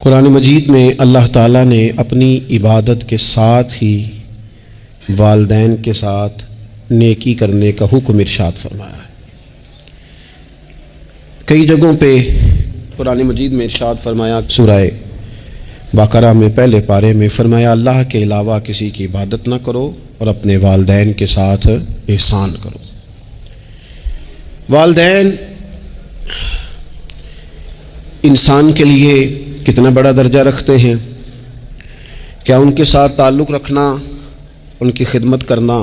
قرآن مجید میں اللہ تعالیٰ نے اپنی عبادت کے ساتھ ہی والدین کے ساتھ نیکی کرنے کا حکم ارشاد فرمایا ہے۔ کئی جگہوں پہ قرآن مجید میں ارشاد فرمایا، سورہ بقرہ میں پہلے پارے میں فرمایا اللہ کے علاوہ کسی کی عبادت نہ کرو اور اپنے والدین کے ساتھ احسان کرو۔ والدین انسان کے لیے کتنا بڑا درجہ رکھتے ہیں؟ کیا ان کے ساتھ تعلق رکھنا، ان کی خدمت کرنا،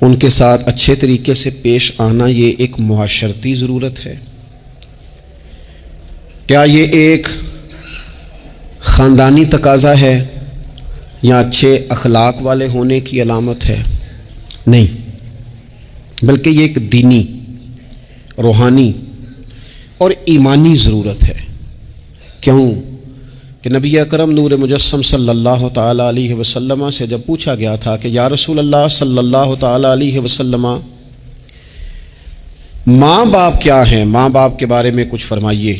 ان کے ساتھ اچھے طریقے سے پیش آنا یہ ایک معاشرتی ضرورت ہے؟ کیا یہ ایک خاندانی تقاضا ہے یا اچھے اخلاق والے ہونے کی علامت ہے؟ نہیں، بلکہ یہ ایک دینی، روحانی اور ایمانی ضرورت ہے۔ کیوں کہ نبی اکرم نور مجسم صلی اللہ تعالیٰ علیہ وسلم سے جب پوچھا گیا تھا کہ یا رسول اللہ صلی اللہ تعالیٰ علیہ وسلم ماں باپ کیا ہیں، ماں باپ کے بارے میں کچھ فرمائیے،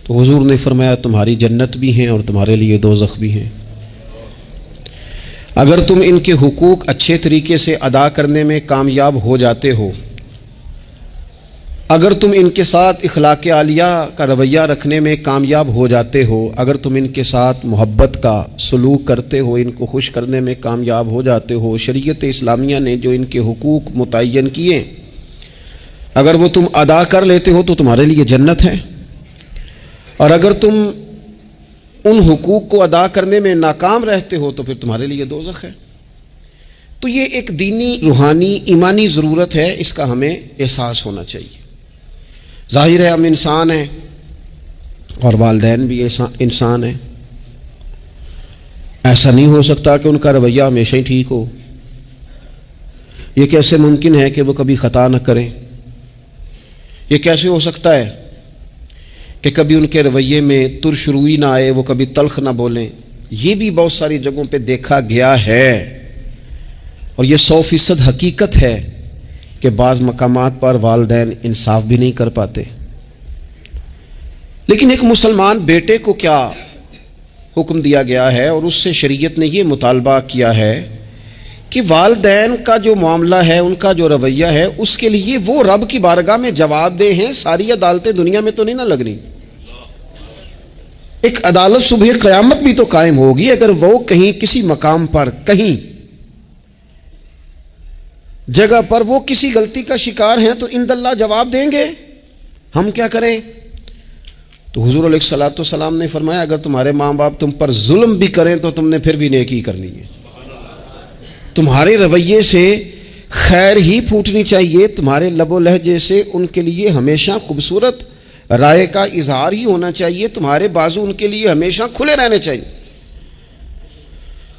تو حضور نے فرمایا تمہاری جنت بھی ہیں اور تمہارے لیے دوزخ بھی ہیں۔ اگر تم ان کے حقوق اچھے طریقے سے ادا کرنے میں کامیاب ہو جاتے ہو، اگر تم ان کے ساتھ اخلاق عالیہ کا رویہ رکھنے میں کامیاب ہو جاتے ہو، اگر تم ان کے ساتھ محبت کا سلوک کرتے ہو، ان کو خوش کرنے میں کامیاب ہو جاتے ہو، شریعت اسلامیہ نے جو ان کے حقوق متعین کیے اگر وہ تم ادا کر لیتے ہو تو تمہارے لیے جنت ہے، اور اگر تم ان حقوق کو ادا کرنے میں ناکام رہتے ہو تو پھر تمہارے لیے دوزخ ہے۔ تو یہ ایک دینی، روحانی، ایمانی ضرورت ہے، اس کا ہمیں احساس ہونا چاہیے۔ ظاہر ہے ہم انسان ہیں اور والدین بھی انسان ہیں، ایسا نہیں ہو سکتا کہ ان کا رویہ ہمیشہ ہی ٹھیک ہو۔ یہ کیسے ممکن ہے کہ وہ کبھی خطا نہ کریں؟ یہ کیسے ہو سکتا ہے کہ کبھی ان کے رویے میں ترش روئی نہ آئے، وہ کبھی تلخ نہ بولیں؟ یہ بھی بہت ساری جگہوں پہ دیکھا گیا ہے، اور یہ 100% حقیقت ہے کہ بعض مقامات پر والدین انصاف بھی نہیں کر پاتے۔ لیکن ایک مسلمان بیٹے کو کیا حکم دیا گیا ہے، اور اس سے شریعت نے یہ مطالبہ کیا ہے کہ والدین کا جو معاملہ ہے، ان کا جو رویہ ہے، اس کے لیے وہ رب کی بارگاہ میں جواب دہ ہیں۔ ساری عدالتیں دنیا میں تو نہیں نہ لگ رہی، ایک عدالت صبح قیامت بھی تو قائم ہوگی۔ اگر وہ کہیں کسی مقام پر، کہیں جگہ پر وہ کسی غلطی کا شکار ہیں تو عند اللہ جواب دیں گے، ہم کیا کریں؟ تو حضور علیہ الصلوۃ والسلام نے فرمایا اگر تمہارے ماں باپ تم پر ظلم بھی کریں تو تم نے پھر بھی نیکی کرنی ہے، تمہارے رویے سے خیر ہی پھوٹنی چاہیے، تمہارے لب و لہجے سے ان کے لیے ہمیشہ خوبصورت رائے کا اظہار ہی ہونا چاہیے، تمہارے بازو ان کے لیے ہمیشہ کھلے رہنے چاہیے،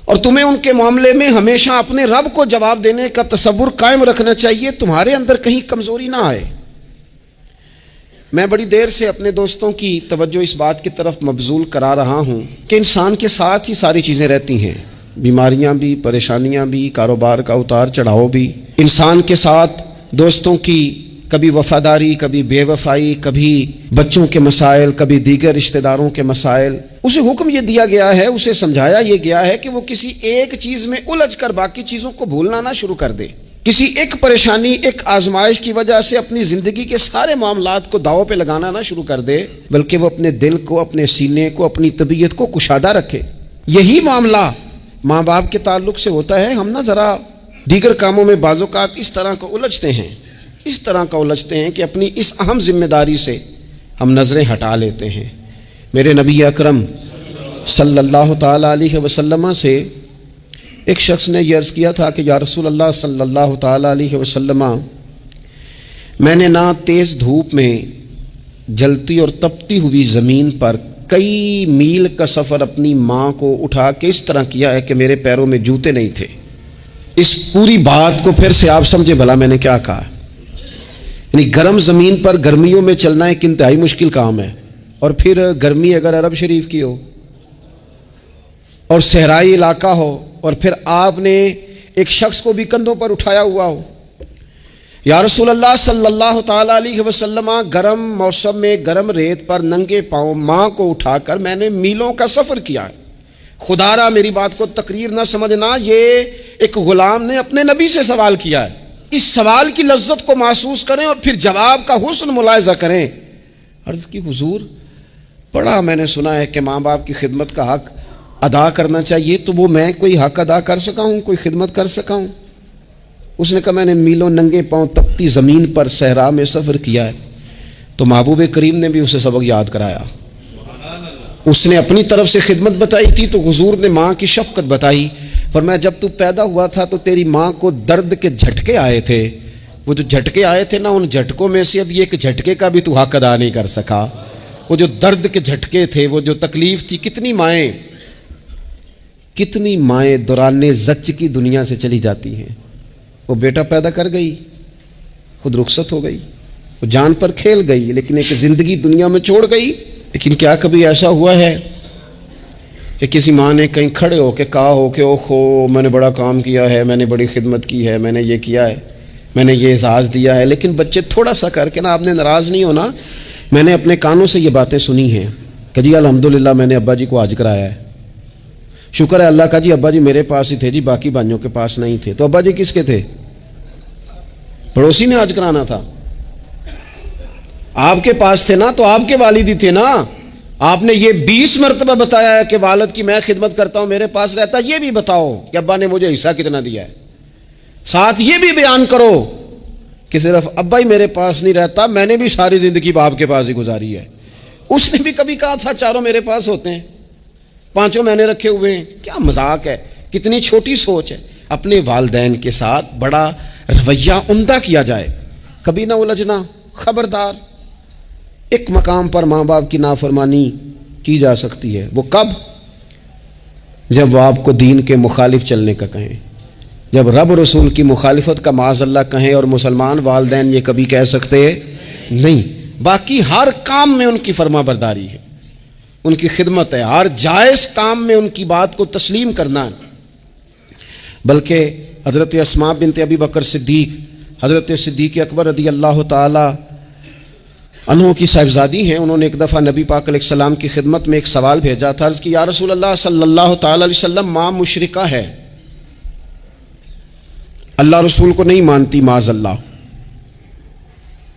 اور تمہیں ان کے معاملے میں ہمیشہ اپنے رب کو جواب دینے کا تصور قائم رکھنا چاہیے، تمہارے اندر کہیں کمزوری نہ آئے۔ میں بڑی دیر سے اپنے دوستوں کی توجہ اس بات کی طرف مبذول کرا رہا ہوں کہ انسان کے ساتھ ہی ساری چیزیں رہتی ہیں، بیماریاں بھی، پریشانیاں بھی، کاروبار کا اتار چڑھاؤ بھی۔ انسان کے ساتھ دوستوں کی کبھی وفاداری، کبھی بے وفائی، کبھی بچوں کے مسائل، کبھی دیگر رشتہ داروں کے مسائل۔ اسے حکم یہ دیا گیا ہے، اسے سمجھایا یہ گیا ہے کہ وہ کسی ایک چیز میں الجھ کر باقی چیزوں کو بھولنا نہ شروع کر دے، کسی ایک پریشانی، ایک آزمائش کی وجہ سے اپنی زندگی کے سارے معاملات کو داؤ پہ لگانا نہ شروع کر دے، بلکہ وہ اپنے دل کو، اپنے سینے کو، اپنی طبیعت کو کشادہ رکھے۔ یہی معاملہ ماں باپ کے تعلق سے ہوتا ہے۔ ہم نہ ذرا دیگر کاموں میں بعض اوقات اس طرح کو الجھتے ہیں کہ اپنی اس اہم ذمہ داری سے ہم نظریں ہٹا لیتے ہیں۔ میرے نبی اکرم صلی اللہ تعالیٰ علیہ وسلم سے ایک شخص نے یہ عرض کیا تھا کہ یا رسول اللہ صلی اللہ تعالیٰ علیہ وسلم، میں نے نہ تیز دھوپ میں جلتی اور تپتی ہوئی زمین پر کئی میل کا سفر اپنی ماں کو اٹھا کے اس طرح کیا ہے کہ میرے پیروں میں جوتے نہیں تھے۔ اس پوری بات کو پھر سے آپ سمجھے بھلا میں نے کیا کہا؟ یعنی گرم زمین پر گرمیوں میں چلنا ایک انتہائی مشکل کام ہے، اور پھر گرمی اگر عرب شریف کی ہو اور صحرائی علاقہ ہو، اور پھر آپ نے ایک شخص کو بھی کندھوں پر اٹھایا ہوا ہو، یا رسول اللہ صلی اللہ تعالیٰ علیہ وسلم، گرم موسم میں گرم ریت پر ننگے پاؤں ماں کو اٹھا کر میں نے میلوں کا سفر کیا ہے۔ خدا را میری بات کو تقریر نہ سمجھنا، یہ ایک غلام نے اپنے نبی سے سوال کیا ہے۔ اس سوال کی لذت کو محسوس کریں اور پھر جواب کا حسن ملاحظہ کریں۔ عرض کی حضور، بڑا میں نے سنا ہے کہ ماں باپ کی خدمت کا حق ادا کرنا چاہیے، تو وہ میں کوئی حق ادا کر سکا ہوں، کوئی خدمت کر سکا ہوں؟ اس نے کہا میں نے میلوں ننگے پاؤں تپتی زمین پر صحرا میں سفر کیا ہے۔ تو محبوب کریم نے بھی اسے سبق یاد کرایا۔ اس نے اپنی طرف سے خدمت بتائی تھی تو حضور نے ماں کی شفقت بتائی۔ فرمایا جب تو پیدا ہوا تھا تو تیری ماں کو درد کے جھٹکے آئے تھے، وہ جو جھٹکے آئے تھے نا، ان جھٹکوں میں سے اب یہ ایک جھٹکے کا بھی تو حق ادا نہیں کر سکا۔ وہ جو درد کے جھٹکے تھے، وہ جو تکلیف تھی، کتنی مائیں دوران زچ کی دنیا سے چلی جاتی ہیں۔ وہ بیٹا پیدا کر گئی، خود رخصت ہو گئی، وہ جان پر کھیل گئی، لیکن ایک زندگی دنیا میں چھوڑ گئی۔ لیکن کیا کبھی ایسا ہوا ہے کہ کسی ماں نے کہیں کھڑے ہو کے کہا ہو کہ اوہو میں نے بڑا کام کیا ہے، میں نے بڑی خدمت کی ہے، میں نے یہ کیا ہے، میں نے یہ اعزاز دیا ہے، لیکن بچے تھوڑا سا کر کے نا، آپ نے ناراض نہیں ہونا، میں نے اپنے کانوں سے یہ باتیں سنی ہیں کہ جی الحمدللہ میں نے ابا جی کو حج کرایا ہے، شکر ہے اللہ کا جی، ابا جی میرے پاس ہی تھے جی، باقی بھائیوں کے پاس نہیں تھے۔ تو ابا جی کس کے تھے؟ پڑوسی نے حج کرانا تھا، آپ کے پاس تھے نا، تو آپ کے والد ہی تھے نا۔ آپ نے یہ 20 مرتبہ بتایا ہے کہ والد کی میں خدمت کرتا ہوں، میرے پاس رہتا، یہ بھی بتاؤ کہ ابا نے مجھے حصہ کتنا دیا ہے۔ ساتھ یہ بھی بیان کرو کہ صرف ابا ہی میرے پاس نہیں رہتا، میں نے بھی ساری زندگی باپ کے پاس ہی گزاری ہے۔ اس نے بھی کبھی کہا تھا چاروں میرے پاس ہوتے ہیں، پانچوں میں نے رکھے ہوئے ہیں۔ کیا مذاق ہے، کتنی چھوٹی سوچ ہے۔ اپنے والدین کے ساتھ بڑا رویہ عمدہ کیا جائے، کبھی نہ الجھنا۔ خبردار، ایک مقام پر ماں باپ کی نافرمانی کی جا سکتی ہے، وہ کب؟ جب وہ آپ کو دین کے مخالف چلنے کا کہیں، جب رب رسول کی مخالفت کا معاذ اللہ کہیں، اور مسلمان والدین یہ کبھی کہہ سکتے نہیں۔ باقی ہر کام میں ان کی فرما برداری ہے، ان کی خدمت ہے، ہر جائز کام میں ان کی بات کو تسلیم کرنا ہے۔ بلکہ حضرت اسماء بنت ابی بکر صدیق، حضرت صدیق اکبر رضی اللہ تعالی عنہ کی صاحبزادی ہیں، انہوں نے ایک دفعہ نبی پاک علیہ السلام کی خدمت میں ایک سوال بھیجا تھا۔ عرض کی یا رسول اللہ صلی اللہ تعالی علیہ وسلم، ماں مشرکہ ہے، اللہ رسول کو نہیں مانتی، معاذ اللہ،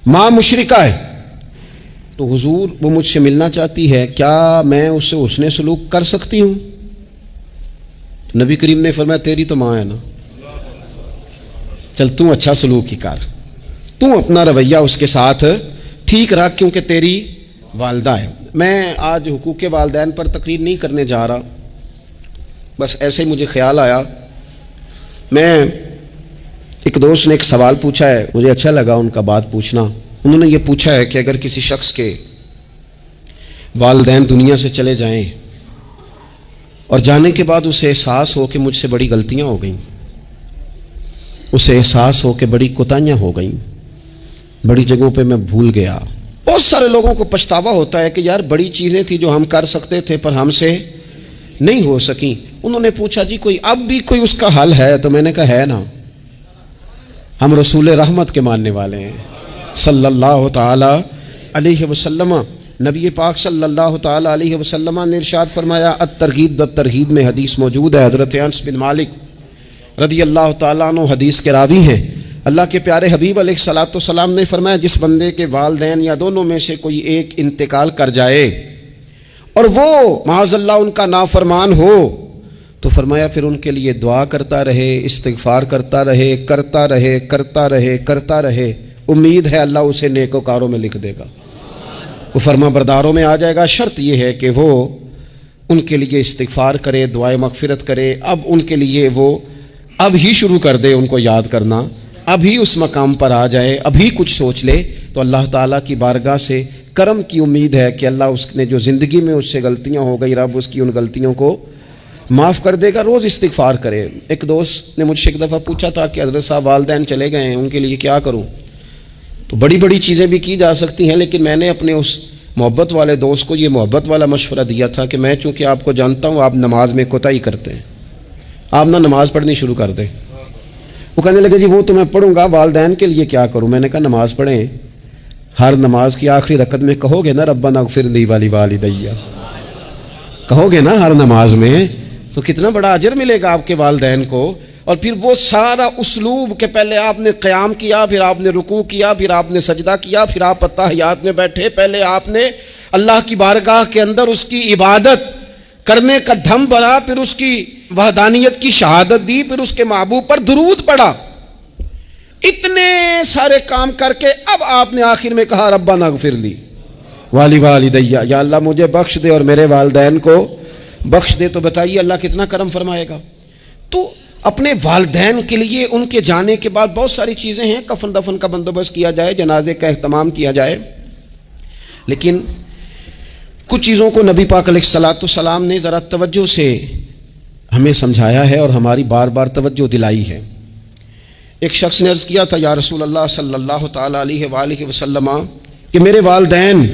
ماں مشرکہ ہے، تو حضور وہ مجھ سے ملنا چاہتی ہے، کیا میں اس سے حسن سلوک کر سکتی ہوں؟ نبی کریم نے فرمایا تیری تو ماں ہے نا، چل تم اچھا سلوک ہی کر، تم اپنا رویہ اس کے ساتھ ٹھیک رکھ، کیونکہ تیری والدہ ہے۔ میں آج حقوق والدین پر تقریر نہیں کرنے جا رہا، بس ایسے ہی مجھے خیال آیا۔ میں ایک دوست نے ایک سوال پوچھا ہے، مجھے اچھا لگا ان کا بات پوچھنا۔ انہوں نے یہ پوچھا ہے کہ اگر کسی شخص کے والدین دنیا سے چلے جائیں اور جانے کے بعد اسے احساس ہو کہ مجھ سے بڑی غلطیاں ہو گئیں، اسے احساس ہو کہ بڑی کوتاہیاں ہو گئیں، بڑی جگہوں پہ میں بھول گیا۔ بہت سارے لوگوں کو پچھتاوا ہوتا ہے کہ یار بڑی چیزیں تھیں جو ہم کر سکتے تھے پر ہم سے نہیں ہو سکیں۔ انہوں نے پوچھا جی کوئی اب بھی کوئی اس کا حل ہے؟ تو میں نے کہا ہے نا، ہم رسول رحمت کے ماننے والے ہیں صلی اللہ تعالی علیہ وسلم۔ نبی پاک صلی اللہ تعالی علیہ وسلم نے ارشاد فرمایا، الترغیب والترہیب میں حدیث موجود ہے، حضرت انس بن مالک رضی اللہ تعالیٰ عنہ حدیث کے راوی ہیں۔ اللہ کے پیارے حبیب علیہ الصلوۃ والسلام نے فرمایا جس بندے کے والدین یا دونوں میں سے کوئی ایک انتقال کر جائے اور وہ معاذ اللہ ان کا نافرمان ہو، تو فرمایا پھر ان کے لیے دعا کرتا رہے، استغفار کرتا رہے، کرتا رہے، کرتا رہے، کرتا رہے، امید ہے اللہ اسے نیکوکاروں میں لکھ دے گا، وہ فرما برداروں میں آ جائے گا۔ شرط یہ ہے کہ وہ ان کے لیے استغفار کرے، دعائے مغفرت کرے، اب ان کے لیے وہ اب ہی شروع کر دے ان کو یاد کرنا، ابھی اس مقام پر آ جائے، ابھی کچھ سوچ لے، تو اللہ تعالیٰ کی بارگاہ سے کرم کی امید ہے کہ اللہ اس نے جو زندگی میں اس سے غلطیاں ہو گئی، رب اس کی ان غلطیوں کو معاف کر دے گا۔ روز استغفار کرے۔ ایک دوست نے مجھ سے ایک دفعہ پوچھا تھا کہ حضرت صاحب والدین چلے گئے ہیں، ان کے لیے کیا کروں؟ تو بڑی بڑی چیزیں بھی کی جا سکتی ہیں، لیکن میں نے اپنے اس محبت والے دوست کو یہ محبت والا مشورہ دیا تھا کہ میں چونکہ آپ کو جانتا ہوں آپ نماز میں کوتاہی کرتے ہیں، آپ نہ نماز پڑھنی شروع کر دیں، وہ کہنے لگے جی وہ تو میں پڑھوں گا، والدین کے لیے کیا کروں؟ میں نے کہا نماز پڑھیں، ہر نماز کی آخری رکعت میں کہو گے نا ربنا اغفر لی ولی کہو گے نا ہر نماز میں، تو کتنا بڑا اجر ملے گا آپ کے والدین کو۔ اور پھر وہ سارا اسلوب کہ پہلے آپ نے قیام کیا، پھر آپ نے رکوع کیا، پھر آپ نے سجدہ کیا، پھر آپ اتحیات میں بیٹھے، پہلے آپ نے اللہ کی بارگاہ کے اندر اس کی عبادت کرنے کا دھم بھرا، پھر اس کی وحدانیت کی شہادت دی، پھر اس کے محبوب پر درود پڑھا، اتنے سارے کام کر کے اب آپ نے آخر میں کہا ربنا اغفر لی والدیّ، یا اللہ مجھے بخش دے اور میرے والدین کو بخش دے۔ تو بتائیے اللہ کتنا کرم فرمائے گا۔ تو اپنے والدین کے لیے ان کے جانے کے بعد بہت ساری چیزیں ہیں، کفن دفن کا بندوبست کیا جائے، جنازے کا اہتمام کیا جائے، لیکن کچھ چیزوں کو نبی پاک علیہ الصلوۃ والسلام نے ذرا توجہ سے ہمیں سمجھایا ہے اور ہماری بار بار توجہ دلائی ہے۔ ایک شخص نے عرض کیا تھا یا رسول اللہ صلی اللہ تعالیٰ علیہ وآلہ وسلم کہ میرے والدین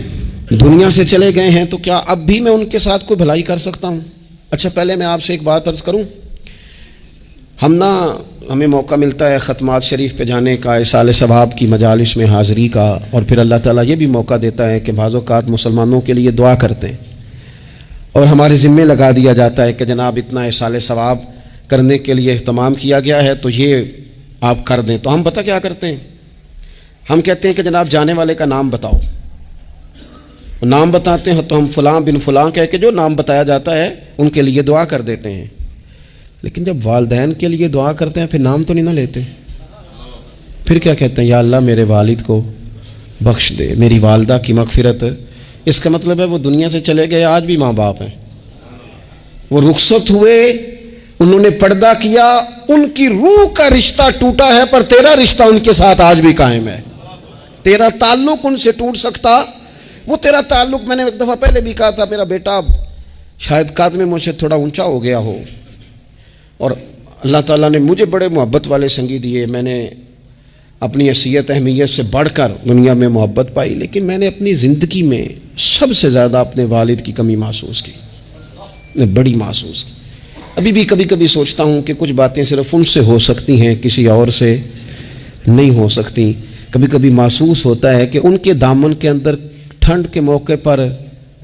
دنیا سے چلے گئے ہیں تو کیا اب بھی میں ان کے ساتھ کوئی بھلائی کر سکتا ہوں؟ اچھا پہلے میں آپ سے ایک بات عرض کروں، ہمیں موقع ملتا ہے ختمات شریف پہ جانے کا، اصال ثواب کی مجالس میں حاضری کا، اور پھر اللہ تعالیٰ یہ بھی موقع دیتا ہے کہ بعض اوقات مسلمانوں کے لیے دعا کرتے ہیں اور ہمارے ذمے لگا دیا جاتا ہے کہ جناب اتنا اصال ثواب کرنے کے لیے اہتمام کیا گیا ہے تو یہ آپ کر دیں۔ تو ہم پتہ کیا کرتے ہیں، ہم کہتے ہیں کہ جناب جانے والے کا نام بتاؤ، نام بتاتے ہیں تو ہم فلاں بن فلاں کہہ کے جو نام بتایا جاتا ہے ان کے لیے دعا کر دیتے ہیں، لیکن جب والدین کے لیے دعا کرتے ہیں پھر نام تو نہیں نہ لیتے، پھر کیا کہتے ہیں یا اللہ میرے والد کو بخش دے، میری والدہ کی مغفرت۔ اس کا مطلب ہے وہ دنیا سے چلے گئے، آج بھی ماں باپ ہیں، وہ رخصت ہوئے، انہوں نے پردہ کیا، ان کی روح کا رشتہ ٹوٹا ہے پر تیرا رشتہ ان کے ساتھ آج بھی قائم ہے، تیرا تعلق ان سے ٹوٹ سکتا، وہ تیرا تعلق، میں نے ایک دفعہ پہلے بھی کہا تھا، میرا بیٹا شاید قد میں مجھ سے تھوڑا اونچا ہو گیا ہو اور اللہ تعالیٰ نے مجھے بڑے محبت والے سنگی دیے، میں نے اپنی حیثیت اہمیت سے بڑھ کر دنیا میں محبت پائی، لیکن میں نے اپنی زندگی میں سب سے زیادہ اپنے والد کی کمی محسوس کی، میں بڑی محسوس کی۔ ابھی بھی کبھی کبھی سوچتا ہوں کہ کچھ باتیں صرف ان سے ہو سکتی ہیں، کسی اور سے نہیں ہو سکتی۔ کبھی کبھی محسوس ہوتا ہے کہ ان کے دامن کے اندر ٹھنڈ کے موقع پر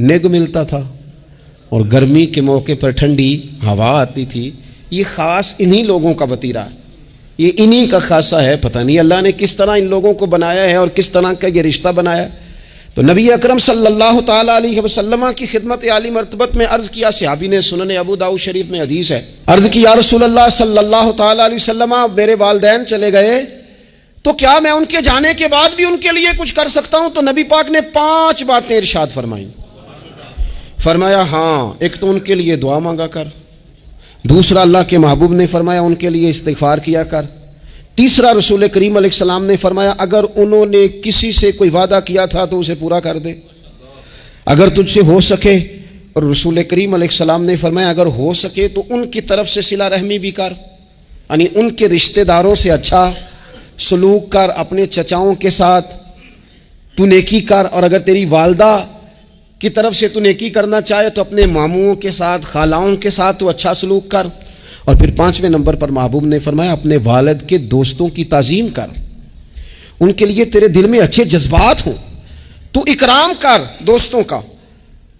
نگ ملتا تھا اور گرمی کے موقع پر ٹھنڈی ہوا آتی تھی۔ یہ خاص انہی لوگوں کا وطیرہ ہے، یہ انہی کا خاصہ ہے، پتہ نہیں اللہ نے کس طرح ان لوگوں کو بنایا ہے اور کس طرح کا یہ رشتہ بنایا ہے۔ تو نبی اکرم صلی اللہ تعالیٰ علیہ وسلم کی خدمت عالی مرتبت میں عرض کیا، صحابی نے سنن ابو داؤد شریف میں حدیث ہے، عرض کی یا رسول اللہ صلی اللہ تعالیٰ علیہ وسلم میرے والدین چلے گئے تو کیا میں ان کے جانے کے بعد بھی ان کے لیے کچھ کر سکتا ہوں؟ تو نبی پاک نے 5 باتیں ارشاد فرمائیں۔ فرمایا ہاں، ایک تو ان کے لیے دعا مانگا کر، دوسرا اللہ کے محبوب نے فرمایا ان کے لیے استغفار کیا کر، تیسرا رسول کریم علیہ السلام نے فرمایا اگر انہوں نے کسی سے کوئی وعدہ کیا تھا تو اسے پورا کر دے اگر تجھ سے ہو سکے، اور رسول کریم علیہ السلام نے فرمایا اگر ہو سکے تو ان کی طرف سے صلہ رحمی بھی کر، یعنی ان کے رشتہ داروں سے اچھا سلوک کر، اپنے چچاؤں کے ساتھ تو نیکی کر، اور اگر تیری والدہ کی طرف سے تو نیکی کرنا چاہے تو اپنے ماموں کے ساتھ، خالاؤں کے ساتھ تو اچھا سلوک کر، اور پھر 5ویں نمبر پر محبوب نے فرمایا اپنے والد کے دوستوں کی تعظیم کر، ان کے لیے تیرے دل میں اچھے جذبات ہوں، تو اکرام کر دوستوں کا۔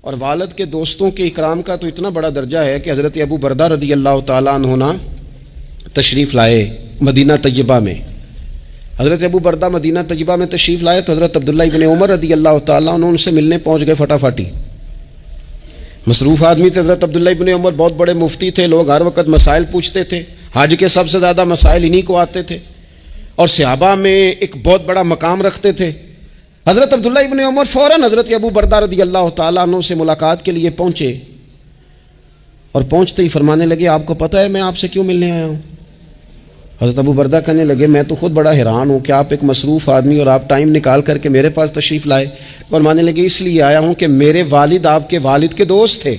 اور والد کے دوستوں کے اکرام کا تو اتنا بڑا درجہ ہے کہ حضرت ابو بردہ رضی اللہ تعالیٰ عنہ تشریف لائے مدینہ طیبہ میں، حضرت ابو بردہ مدینہ طیبہ میں تشریف لائے تو حضرت عبداللہ ابن عمر رضی اللہ تعالیٰ عنہ ان سے ملنے پہنچ گئے فٹافٹی، مصروف آدمی تھے حضرت عبداللہ ابن عمر، بہت بڑے مفتی تھے، لوگ ہر وقت مسائل پوچھتے تھے، حج کے سب سے زیادہ مسائل انہی کو آتے تھے اور صحابہ میں ایک بہت بڑا مقام رکھتے تھے۔ حضرت عبداللہ ابن عمر فوراً حضرت ابو بردہ رضی اللہ تعالیٰ عنہ سے ملاقات کے لیے پہنچے اور پہنچتے ہی فرمانے لگے آپ کو پتہ ہے میں آپ سے کیوں ملنے آیا ہوں؟ حضرت ابو بردہ کہنے لگے میں تو خود بڑا حیران ہوں کہ آپ ایک مصروف آدمی اور آپ ٹائم نکال کر کے میرے پاس تشریف لائے۔ فرمانے لگے اس لیے آیا ہوں کہ میرے والد آپ کے والد کے دوست تھے،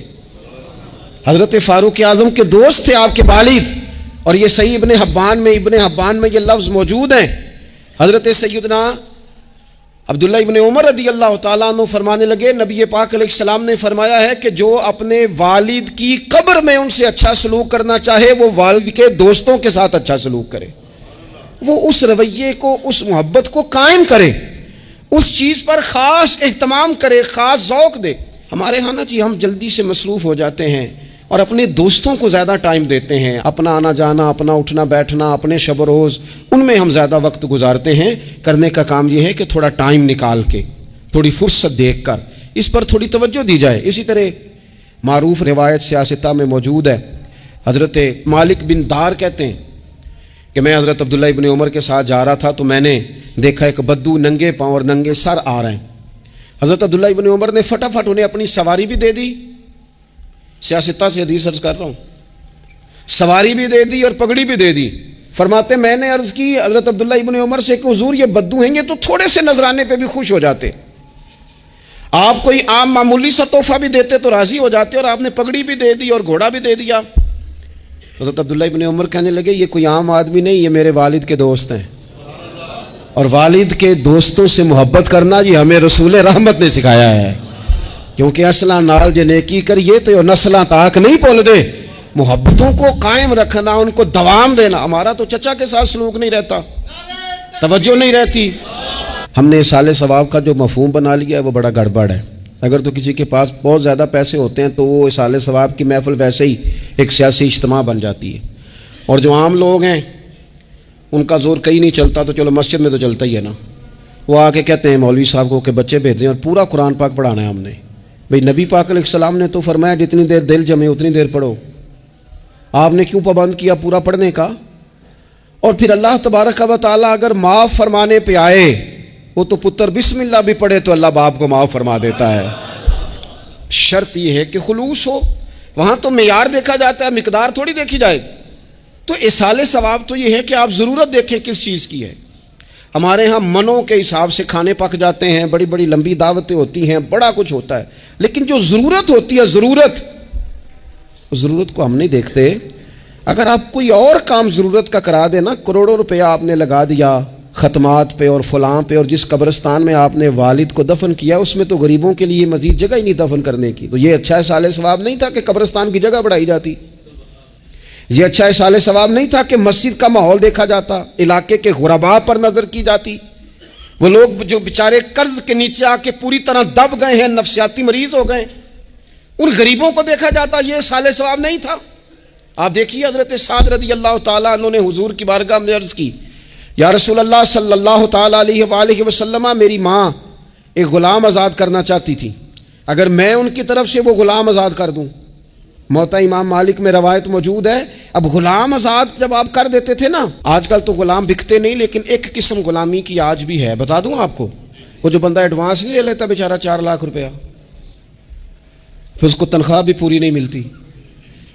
حضرت فاروق اعظم کے دوست تھے آپ کے والد، اور یہ صحیح ابن حبان میں یہ لفظ موجود ہیں۔ حضرت سیدنا عبداللہ ابن عمر رضی اللہ تعالیٰ عنہ فرمانے لگے نبی پاک علیہ السلام نے فرمایا ہے کہ جو اپنے والد کی قبر میں ان سے اچھا سلوک کرنا چاہے وہ والد کے دوستوں کے ساتھ اچھا سلوک کرے۔ وہ اس رویے کو، اس محبت کو قائم کرے، اس چیز پر خاص اہتمام کرے، خاص ذوق دے۔ ہمارے ہاں نا جی ہم جلدی سے مصروف ہو جاتے ہیں اور اپنے دوستوں کو زیادہ ٹائم دیتے ہیں، اپنا آنا جانا، اپنا اٹھنا بیٹھنا، اپنے شب و روز ان میں ہم زیادہ وقت گزارتے ہیں۔ کرنے کا کام یہ ہے کہ تھوڑا ٹائم نکال کے، تھوڑی فرصت دیکھ کر اس پر تھوڑی توجہ دی جائے۔ اسی طرح معروف روایت سیاستہ میں موجود ہے، حضرت مالک بن دار کہتے ہیں کہ میں حضرت عبداللہ ابن عمر کے ساتھ جا رہا تھا تو میں نے دیکھا ایک بدو ننگے پاؤں اور ننگے سر آ رہے ہیں۔ حضرت عبداللہ ابن عمر نے فٹافٹ انہیں اپنی سواری بھی دے دی، سیاستہ سے حدیث عرض کر رہا ہوں، سواری بھی دے دی اور پگڑی بھی دے دی۔ فرماتے میں نے عرض کی حضرت عبداللہ ابن عمر سے کہ حضور یہ بدو ہیں، یہ تو تھوڑے سے نذرانے پہ بھی خوش ہو جاتے، آپ کوئی عام معمولی سا تحفہ بھی دیتے تو راضی ہو جاتے، اور آپ نے پگڑی بھی دے دی اور گھوڑا بھی دے دیا۔ حضرت عبداللہ ابن عمر کہنے لگے یہ کوئی عام آدمی نہیں، یہ میرے والد کے دوست ہیں، اور والد کے دوستوں سے محبت کرنا یہ ہمیں رسول رحمت نے سکھایا ہے، کیونکہ اصلاں نال جے نیکی کریے تو نسلاں تاک نہیں بھول دے۔ محبتوں کو قائم رکھنا، ان کو دوام دینا۔ ہمارا تو چچا کے ساتھ سلوک نہیں رہتا، توجہ نہیں رہتی۔ ہم نے اصالِ ثواب کا جو مفہوم بنا لیا ہے وہ بڑا گڑبڑ ہے۔ اگر تو کسی کے پاس بہت زیادہ پیسے ہوتے ہیں تو وہ اصالِ ثواب کی محفل ویسے ہی ایک سیاسی اجتماع بن جاتی ہے، اور جو عام لوگ ہیں ان کا زور کہیں نہیں چلتا تو چلو مسجد میں تو چلتا ہی ہے نا، وہ آ کے کہتے ہیں مولوی صاحب کو کہ بچے بھیج دیں اور پورا قرآن پاک پڑھانا ہے ہم نے۔ بھئی نبی پاک علیہ السلام نے تو فرمایا جتنی دیر دل جمے اتنی دیر پڑھو، آپ نے کیوں پابند کیا پورا پڑھنے کا؟ اور پھر اللہ تبارک و تعالیٰ اگر معاف فرمانے پہ آئے، وہ تو پتر بسم اللہ بھی پڑھے تو اللہ باپ کو معاف فرما دیتا ہے۔ شرط یہ ہے کہ خلوص ہو، وہاں تو معیار دیکھا جاتا ہے، مقدار تھوڑی دیکھی جائے۔ تو اصالِ ثواب تو یہ ہے کہ آپ ضرورت دیکھیں کس چیز کی ہے۔ ہمارے ہاں منوں کے حساب سے کھانے پک جاتے ہیں، بڑی بڑی لمبی دعوتیں ہوتی ہیں، بڑا کچھ ہوتا ہے، لیکن جو ضرورت ہوتی ہے، ضرورت کو ہم نہیں دیکھتے۔ اگر آپ کوئی اور کام ضرورت کا کرا دیں نا، کروڑوں روپیہ آپ نے لگا دیا ختمات پہ اور فلاں پہ، اور جس قبرستان میں آپ نے والد کو دفن کیا اس میں تو غریبوں کے لیے مزید جگہ ہی نہیں دفن کرنے کی، تو یہ اچھا اصالِ ثواب نہیں تھا کہ قبرستان کی جگہ بڑھائی جاتی؟ یہ اچھا اصالِ ثواب نہیں تھا کہ مسجد کا ماحول دیکھا جاتا، علاقے کے غرباء پر نظر کی جاتی؟ وہ لوگ جو بیچارے قرض کے نیچے آ کے پوری طرح دب گئے ہیں، نفسیاتی مریض ہو گئے، ان غریبوں کو دیکھا جاتا، یہ اصالِ ثواب نہیں تھا؟ آپ دیکھیے حضرت سعد رضی اللہ تعالیٰ عنہ نے حضور کی بارگاہ میں عرض کی، یا رسول اللہ صلی اللہ تعالیٰ علیہ وآلہ وسلم، میری ماں ایک غلام آزاد کرنا چاہتی تھی، اگر میں ان کی طرف سے وہ غلام آزاد کر دوں۔ موطا امام مالک میں روایت موجود ہے، اب غلام آزاد جب آپ کر دیتے تھے نا، آج کل تو غلام بکتے نہیں، لیکن ایک قسم غلامی کی آج بھی ہے، بتا دوں آپ کو، وہ جو بندہ ایڈوانس نہیں لے لیتا بیچارہ 4 لاکھ روپیہ، پھر اس کو تنخواہ بھی پوری نہیں ملتی،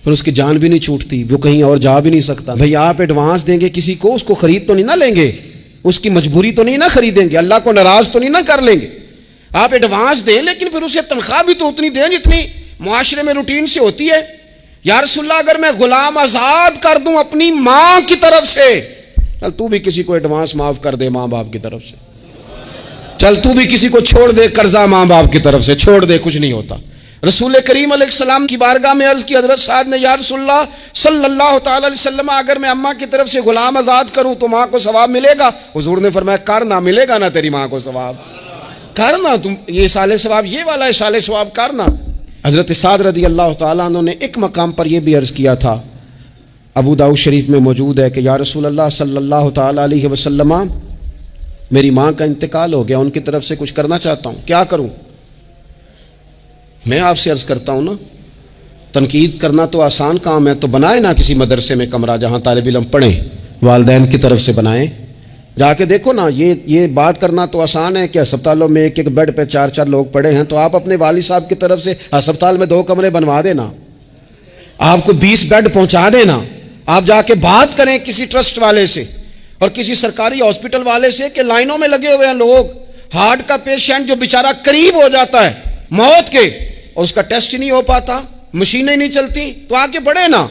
پھر اس کی جان بھی نہیں چھوٹتی، وہ کہیں اور جا بھی نہیں سکتا۔ بھئی آپ ایڈوانس دیں گے کسی کو، اس کو خرید تو نہیں نہ لیں گے، اس کی مجبوری تو نہیں نہ خریدیں گے، اللہ کو ناراض تو نہیں نہ کر لیں گے۔ آپ ایڈوانس دیں لیکن پھر اسے تنخواہ بھی تو اتنی دیں جتنی معاشرے میں روٹین سے ہوتی ہے۔ یا رسول اللہ اگر میں غلام آزاد کر دوں اپنی ماں کی طرف سے، چل تو بھی کسی کو ایڈوانس معاف کر دے ماں باپ کی طرف سے، چل تو بھی کسی کو چھوڑ دے قرضہ ماں باپ کی طرف سے چھوڑ دے، کچھ نہیں ہوتا۔ رسول کریم علیہ السلام کی بارگاہ میں عرض کی حضرت سعد نے، یا رسول اللہ صلی اللہ تعالی علیہ وسلم، اگر میں اماں کی طرف سے غلام آزاد کروں تو ماں کو ثواب ملے گا؟ حضور نے فرمایا کر نہ، ملے گا نہ تیری ماں کو ثواب، کرنا تم یہ اصالِ ثواب، یہ والا اصالِ ثواب کرنا۔ حضرت سعد رضی اللہ تعالیٰ عنہ نے ایک مقام پر یہ بھی عرض کیا تھا، ابو داؤد شریف میں موجود ہے کہ یا رسول اللہ صلی اللہ تعالیٰ علیہ وسلم، میری ماں کا انتقال ہو گیا، ان کی طرف سے کچھ کرنا چاہتا ہوں، کیا کروں؟ میں آپ سے عرض کرتا ہوں نا، تنقید کرنا تو آسان کام ہے، تو بنائے نا کسی مدرسے میں کمرہ جہاں طالب علم پڑھیں، والدین کی طرف سے بنائیں، جا کے دیکھو نا، یہ بات کرنا تو آسان ہے کہ ہسپتالوں میں ایک بیڈ پہ 4 لوگ پڑے ہیں، تو آپ اپنے والد صاحب کی طرف سے ہسپتال میں 2 کمرے بنوا دینا، آپ کو 20 بیڈ پہنچا دینا، آپ جا کے بات کریں کسی ٹرسٹ والے سے اور کسی سرکاری ہاسپٹل والے سے کہ لائنوں میں لگے ہوئے ہیں لوگ، ہارٹ کا پیشنٹ جو بیچارہ قریب ہو جاتا ہے موت کے اور اس کا ٹیسٹ ہی نہیں ہو پاتا، مشینیں نہیں چلتی، تو آگے بڑھے نا۔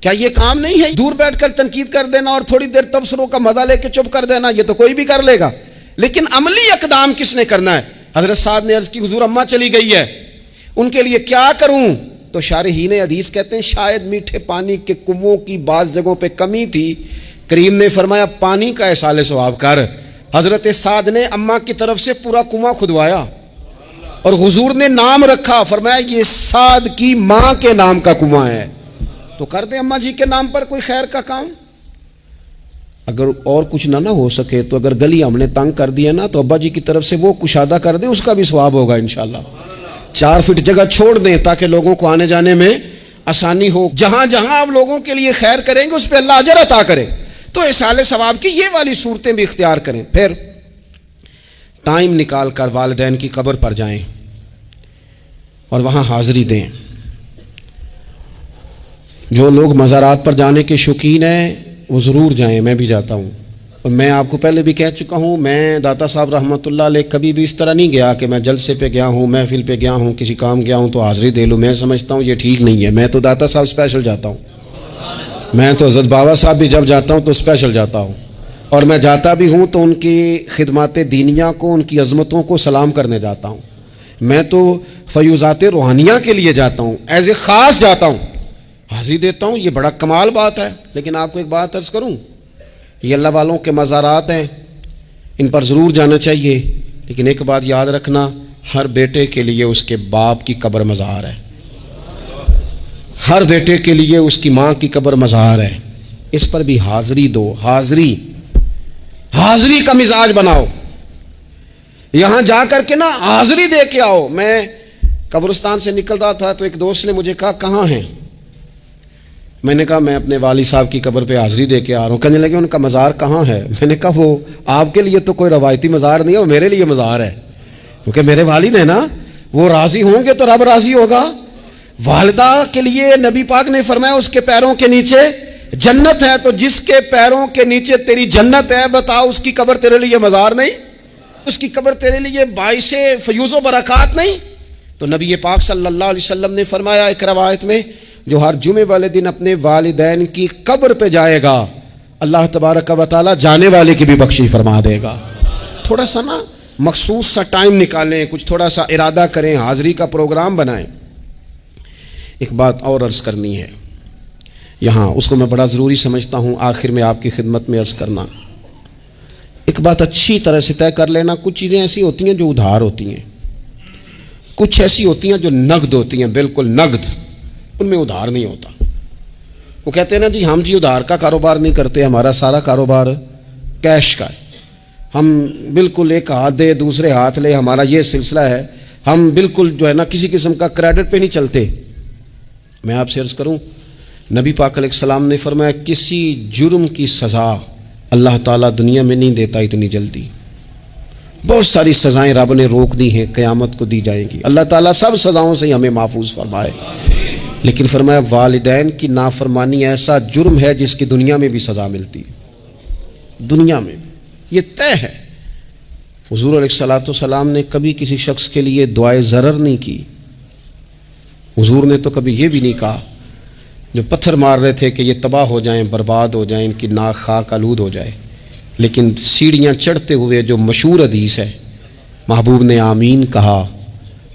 کیا یہ کام نہیں ہے دور بیٹھ کر تنقید کر دینا اور تھوڑی دیر تبصروں کا مزہ لے کے چپ کر دینا؟ یہ تو کوئی بھی کر لے گا، لیکن عملی اقدام کس نے کرنا ہے؟ حضرت سعد نے عرض کی حضور اماں چلی گئی ہے، ان کے لیے کیا کروں؟ تو شارحین حدیث کہتے ہیں شاید میٹھے پانی کے کنووں کی بعض جگہوں پہ کمی تھی کریم نے فرمایا پانی کا احسال ثواب کر. حضرت سعد نے اماں کی طرف سے پورا کنواں کھدوایا اور حضور نے نام رکھا, فرمایا یہ سعد کی ماں کے نام کا کنواں ہے, تو کر دیں اماں جی کے نام پر کوئی خیر کا کام. اگر اور کچھ نہ ہو سکے تو اگر گلی ہم نے تنگ کر دیا نا تو ابا جی کی طرف سے وہ کشادہ کر دیں, اس کا بھی ثواب ہوگا انشاءاللہ. 4 فٹ جگہ چھوڑ دیں تاکہ لوگوں کو آنے جانے میں آسانی ہو. جہاں جہاں آپ لوگوں کے لیے خیر کریں گے اس پہ اللہ اجر عطا کرے. تو احسال ثواب کی یہ والی صورتیں بھی اختیار کریں. پھر ٹائم نکال کر والدین کی قبر پر جائیں اور وہاں حاضری دیں. جو لوگ مزارات پر جانے کے شوقین ہیں وہ ضرور جائیں, میں بھی جاتا ہوں. اور میں آپ کو پہلے بھی کہہ چکا ہوں, میں داتا صاحب رحمۃ اللہ علیہ کبھی بھی اس طرح نہیں گیا کہ میں جلسے پہ گیا ہوں, محفل پہ گیا ہوں, کسی کام گیا ہوں تو حاضری دے لوں. میں سمجھتا ہوں یہ ٹھیک نہیں ہے. میں تو داتا صاحب اسپیشل جاتا ہوں. میں تو حضرت بابا صاحب بھی جب جاتا ہوں تو اسپیشل جاتا ہوں, اور میں جاتا بھی ہوں تو ان کی خدمات دینیہ کو, ان کی عظمتوں کو سلام کرنے جاتا ہوں. میں تو فیوزات روحانیہ کے لیے جاتا ہوں, ایز اے خاص جاتا ہوں, حاضری دیتا ہوں. یہ بڑا کمال بات ہے. لیکن آپ کو ایک بات عرض کروں, یہ اللہ والوں کے مزارات ہیں, ان پر ضرور جانا چاہیے. لیکن ایک بات یاد رکھنا, ہر بیٹے کے لیے اس کے باپ کی قبر مزار ہے, ہر بیٹے کے لیے اس کی ماں کی قبر مزار ہے. اس پر بھی حاضری دو. حاضری کا مزاج بناؤ. یہاں جا کر کے نا حاضری دے کے آؤ. میں قبرستان سے نکل رہا تھا تو ایک دوست نے مجھے کہا کہاں ہیں؟ میں نے کہا میں اپنے والد صاحب کی قبر پہ حاضری دے کے آ رہا ہوں. کہنے لگے ان کا مزار کہاں ہے؟ میں نے کہا وہ آپ کے لیے تو کوئی روایتی مزار نہیں ہے, وہ میرے لیے مزار ہے, کیونکہ میرے والد ہیں نا, وہ راضی ہوں گے تو رب راضی ہوگا. والدہ کے لیے نبی پاک نے فرمایا اس کے پیروں کے نیچے جنت ہے, تو جس کے پیروں کے نیچے تیری جنت ہے بتاؤ اس کی قبر تیرے لیے مزار نہیں؟ اس کی قبر تیرے لیے باعث فیوز و برکات نہیں؟ تو نبی پاک صلی اللہ علیہ وسلم نے فرمایا ایک روایت میں, جو ہر جمعے والے دن اپنے والدین کی قبر پہ جائے گا اللہ تبارک و تعالی جانے والے کی بھی بخشش فرما دے گا. تھوڑا سا نا مخصوص سا ٹائم نکالیں, کچھ تھوڑا سا ارادہ کریں, حاضری کا پروگرام بنائیں. ایک بات اور عرض کرنی ہے یہاں, اس کو میں بڑا ضروری سمجھتا ہوں آخر میں آپ کی خدمت میں عرض کرنا. ایک بات اچھی طرح سے طے کر لینا, کچھ چیزیں ایسی ہوتی ہیں جو ادھار ہوتی ہیں, کچھ ایسی ہوتی ہیں جو نقد ہوتی ہیں, بالکل نقد, ان میں ادھار نہیں ہوتا. وہ کہتے ہیں نا جی ہم جی ادھار کا کاروبار نہیں کرتے, ہمارا سارا کاروبار کیش کا ہے, ہم بالکل ایک ہاتھ دے دوسرے ہاتھ لے, ہمارا یہ سلسلہ ہے, ہم بالکل جو ہے نا کسی قسم کا کریڈٹ پہ نہیں چلتے. میں آپ سے عرض کروں, نبی پاک علیہ السلام نے فرمایا کسی جرم کی سزا اللہ تعالیٰ دنیا میں نہیں دیتا اتنی جلدی. بہت ساری سزائیں رب نے روک دی ہیں, قیامت کو دی جائیں گی. اللہ تعالیٰ سب سزاؤں سے ہمیں محفوظ فرمائے. لیکن فرمایا والدین کی نافرمانی ایسا جرم ہے جس کی دنیا میں بھی سزا ملتی ہے, دنیا میں یہ طے ہے. حضور علیہ السلام نے کبھی کسی شخص کے لیے دعائے ضرر نہیں کی. حضور نے تو کبھی یہ بھی نہیں کہا جو پتھر مار رہے تھے کہ یہ تباہ ہو جائیں, برباد ہو جائیں, ان کی ناک خاک آلود ہو جائے. لیکن سیڑھیاں چڑھتے ہوئے جو مشہور حدیث ہے, محبوب نے آمین کہا.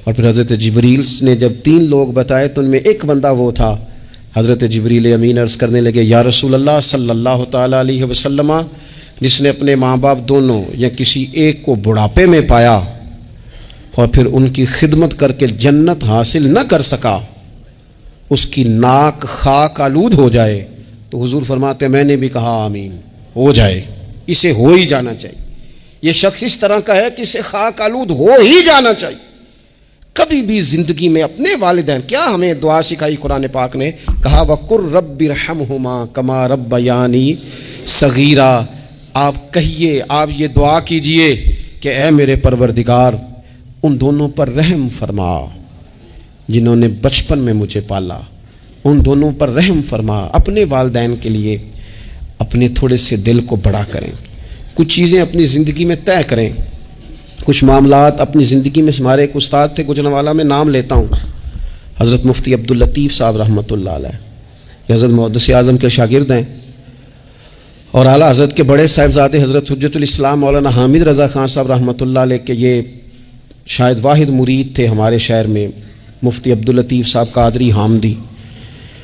اور پھر حضرت جبریل نے جب 3 لوگ بتائے تو ان میں ایک بندہ وہ تھا. حضرت جبریل امین عرض کرنے لگے یا رسول اللہ صلی اللہ تعالیٰ علیہ وسلم, جس نے اپنے ماں باپ دونوں یا کسی ایک کو بڑھاپے میں پایا اور پھر ان کی خدمت کر کے جنت حاصل نہ کر سکا, اس کی ناک خاک آلود ہو جائے. تو حضور فرماتے میں نے بھی کہا آمین, ہو جائے, اسے ہو ہی جانا چاہیے. یہ شخص اس طرح کا ہے کہ اسے خاک آلود ہو ہی جانا چاہیے. کبھی بھی زندگی میں اپنے والدین, کیا ہمیں دعا سکھائی قرآن پاک نے, کہا وَقُلْ رَبِّ ارْحَمْهُمَا كَمَا رَبَّيَانِي صَغِيرًا. آپ کہیے, آپ یہ دعا کیجئے کہ اے میرے پروردگار ان دونوں پر رحم فرما جنہوں نے بچپن میں مجھے پالا, ان دونوں پر رحم فرما. اپنے والدین کے لیے اپنے تھوڑے سے دل کو بڑا کریں, کچھ چیزیں اپنی زندگی میں طے کریں, کچھ معاملات اپنی زندگی میں. ہمارے ایک استاد تھے گجرانوالہ میں, نام لیتا ہوں, حضرت مفتی عبداللطیف صاحب رحمۃ اللہ علیہ, یہ حضرت محدث اعظم کے شاگرد ہیں, اور اعلیٰ حضرت کے بڑے صاحبزادے حضرت حجت الاسلام مولانا حامد رضا خان صاحب رحمۃ اللہ علیہ کے یہ شاید واحد مرید تھے ہمارے شہر میں, مفتی عبداللطیف صاحب قادری حامدی.